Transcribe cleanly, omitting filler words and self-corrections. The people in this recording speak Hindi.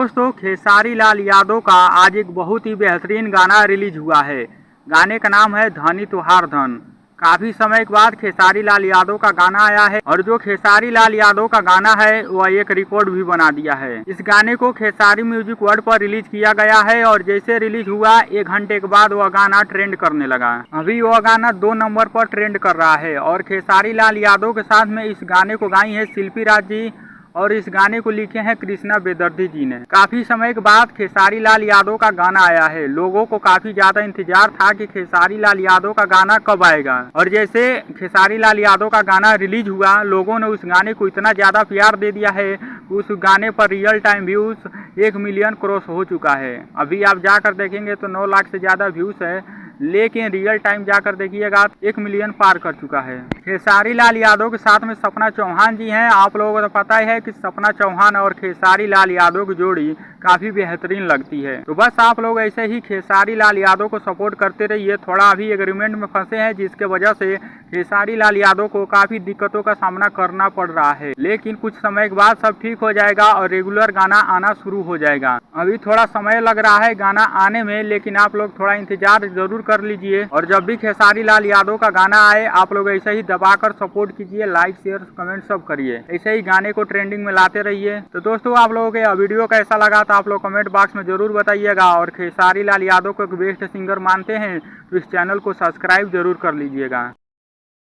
दोस्तों, खेसारी लाल यादव का आज एक बहुत ही बेहतरीन गाना रिलीज हुआ है। गाने का नाम है धनी तुहार धन। काफी समय के बाद खेसारी लाल यादव का गाना आया है और जो खेसारी लाल यादव का गाना है वह एक रिकॉर्ड भी बना दिया है। इस गाने को खेसारी म्यूजिक वर्ल्ड पर रिलीज किया गया है और जैसे रिलीज हुआ 1 घंटे के बाद वह गाना ट्रेंड करने लगा। अभी वह गाना 2 नंबर पर ट्रेंड कर रहा है और खेसारी लाल यादव के साथ में इस गाने को गाई है शिल्पी राज जी और इस गाने को लिखे हैं कृष्णा बेदर्दी जी ने। काफी समय के बाद खेसारी लाल यादव का गाना आया है। लोगों को काफी ज्यादा इंतजार था कि खेसारी लाल यादव का गाना कब आएगा और जैसे खेसारी लाल यादव का गाना रिलीज हुआ, लोगों ने उस गाने को इतना ज्यादा प्यार दे दिया है। उस गाने पर real time views 1 million cross हो चुका है। अभी आप जाकर देखेंगे तो 9 लाख से ज्यादा व्यूज है, लेकिन रियल टाइम जाकर देखिएगा 1 मिलियन पार कर चुका है। खेसारी लाल यादव के साथ में सपना चौहान जी हैं। आप लोगों को तो पता ही है कि सपना चौहान और खेसारी लाल यादव की जोड़ी काफी बेहतरीन लगती है। तो बस आप लोग ऐसे ही खेसारी लाल यादव को सपोर्ट करते रहिए। थोड़ा अभी एग्रीमेंट में फंसे हैं जिसके वजह से खेसारी लाल यादव को काफी दिक्कतों का सामना करना पड़ रहा है, लेकिन कुछ समय के बाद सब ठीक हो जाएगा और रेगुलर गाना आना शुरू हो जाएगा। अभी थोड़ा समय लग रहा है गाना आने में, लेकिन आप लोग थोड़ा इंतजार जरूर कर लीजिए और जब भी खेसारी लाल यादव का गाना आए आप लोग ऐसे ही दबाकर सपोर्ट कीजिए, लाइक शेयर कमेंट सब करिए। ऐसे ही गाने को ट्रेंडिंग में लाते रहिए। तो दोस्तों, आप लोगों को वीडियो कैसा लगा तो आप लोग कमेंट बॉक्स में जरूर बताइएगा और खेसारी लाल यादव को एक बेस्ट सिंगर मानते हैं तो इस चैनल को सब्सक्राइब जरूर कर लीजिएगा।